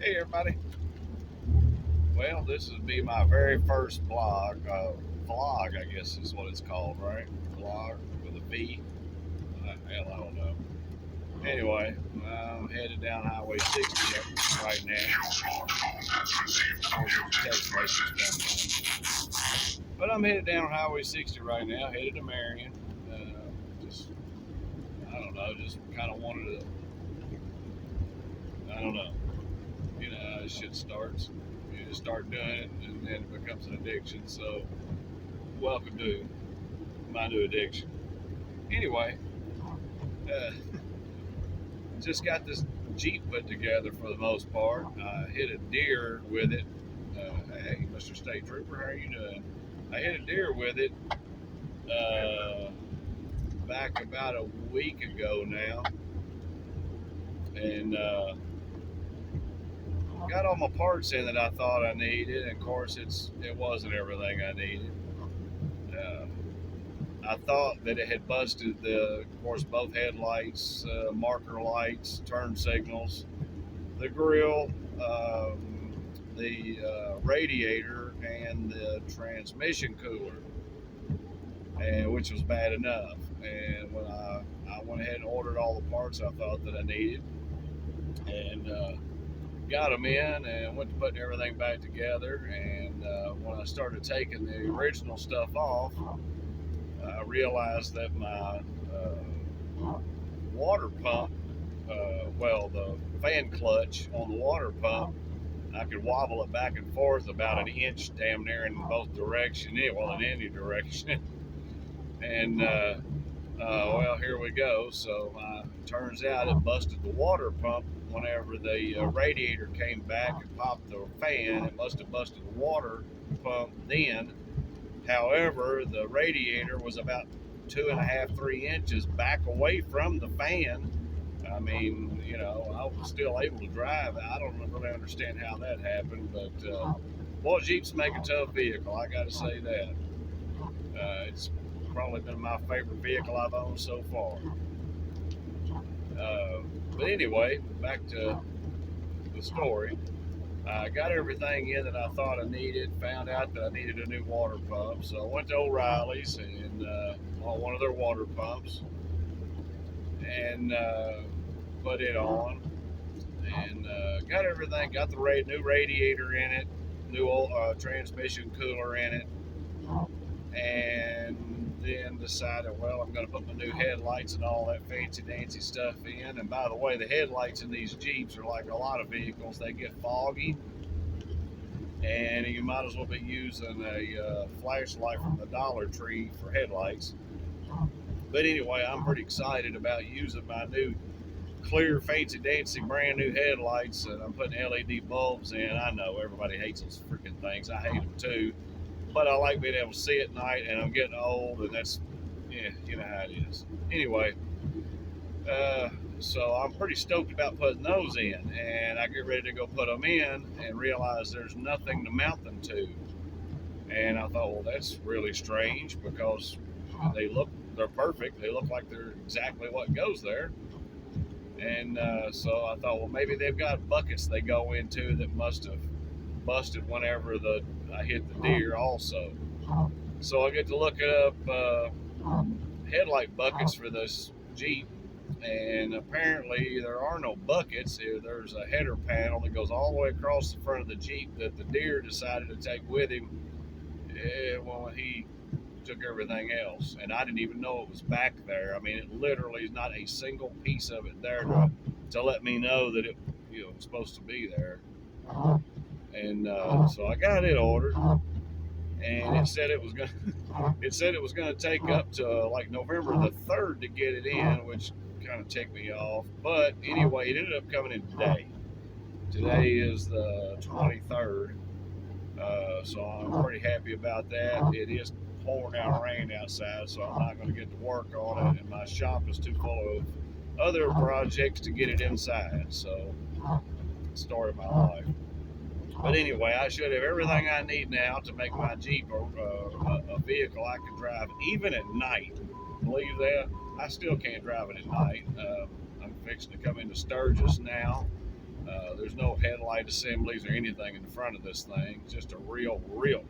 Hey everybody. Well, this would be my very first vlog, I guess is what it's called, right? Vlog with a V. Hell, I don't know. Anyway, I'm headed down Highway 60 right now. There's a text message coming in. But I'm headed down Highway 60 right now, headed to Marion. Just, I don't know, just kind of wanted to, I don't know. You know how this shit starts. You just start doing it and then it becomes an addiction. So, welcome to my new addiction. Anyway, uh, just got this Jeep put together for the most part. I hit a deer with it. Hey, Mr. State Trooper, how are you doing? I hit a deer with it uh, back about a week ago now, and got all my parts in that I thought I needed. And of course, it wasn't everything I needed. Uh, I thought that it had busted of course, both headlights, marker lights, turn signals, the grill, the radiator, and the transmission cooler, and which was bad enough. And when I went ahead and ordered all the parts I thought that I needed, and got them in, and went to putting everything back together. And when I started taking the original stuff off, I realized that my water pump, the fan clutch on the water pump, I could wobble it back and forth about an inch damn near in both directions, well, in any direction. And well, here we go. So turns out it busted the water pump whenever the radiator came back and popped the fan. It must have busted the water pump then. However, the radiator was about 2.5, 3 inches back away from the fan. I mean, I was still able to drive. I don't really understand how that happened, but boy, Jeeps make a tough vehicle. I got to say that. It's probably been my favorite vehicle I've owned so far. Uh, but anyway, back to the story. I got everything in that I thought I needed. Found out that I needed a new water pump, so I went to O'Reilly's and bought one of their water pumps and put it on. And got everything. Got the new radiator in it, new transmission cooler in it, and then decided, well, I'm going to put my new headlights and all that fancy dancy stuff in. And by the way, the headlights in these Jeeps are like a lot of vehicles; they get foggy, and you might as well be using a flashlight from the Dollar Tree for headlights. But anyway, I'm pretty excited about using my new clear, fancy dancy, brand new headlights, and I'm putting LED bulbs in. I know everybody hates those freaking things. I hate them too, but I like being able to see at night. And I'm getting old, and that's, yeah, you know how it is. Anyway, uh, so I'm pretty stoked about putting those in, and I get ready to go put them in, and realize there's nothing to mount them to. And I thought, well, that's really strange because they're perfect. They look like they're exactly what goes there. And so I thought, well, maybe they've got buckets they go into that must have busted whenever I hit the deer also. So I get to looking up headlight buckets for this Jeep, and apparently there are no buckets. There's a header panel that goes all the way across the front of the Jeep that the deer decided to take with him when he took everything else, and I didn't even know it was back there. I mean, it literally is not a single piece of it there to let me know that it was supposed to be there. And so I got it ordered, and it said it was going to take up to like November the 3rd to get it in, which kind of ticked me off. But anyway, it ended up coming in today. Today is the 23rd, so I'm pretty happy about that. It is pouring down rain outside, so I'm not going to get to work on it, and my shop is too full of other projects to get it inside. So, story of my life. But anyway, I should have everything I need now to make my Jeep a vehicle I can drive even at night. Believe that? I still can't drive it at night. I'm fixing to come into Sturgis now, There's no headlight assemblies or anything in the front of this thing. It's just a real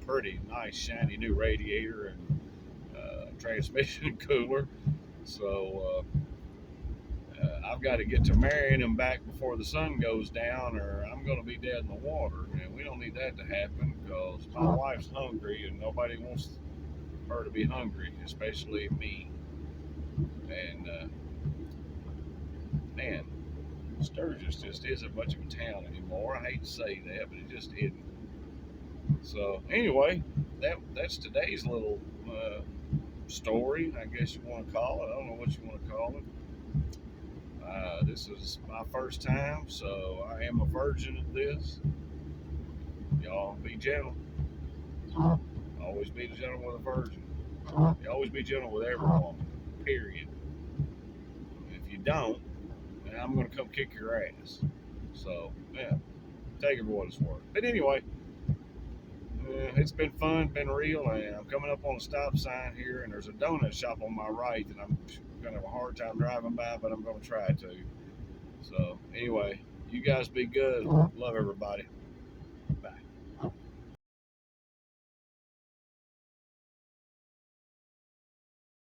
pretty, nice, shiny new radiator and transmission cooler. So I've got to get to marrying him back before the sun goes down, or I'm going to be dead in the water. And we don't need that to happen because my wife's hungry, and nobody wants her to be hungry, especially me. And man, Sturgis just isn't much of a town anymore. I hate to say that, but it just isn't. So anyway, that's today's little story, I guess you want to call it. I don't know what you want to call it. This is my first time, so I am a virgin at this. Y'all be gentle. Always be gentle with a virgin. You always be gentle with everyone. Period. If you don't, then I'm gonna come kick your ass. So yeah, take it for what it's worth. But anyway, it's been fun, been real, and I'm coming up on a stop sign here, and there's a donut shop on my right that I'm gonna have a hard time driving by, but I'm gonna try to. So anyway, you guys be good. Love everybody.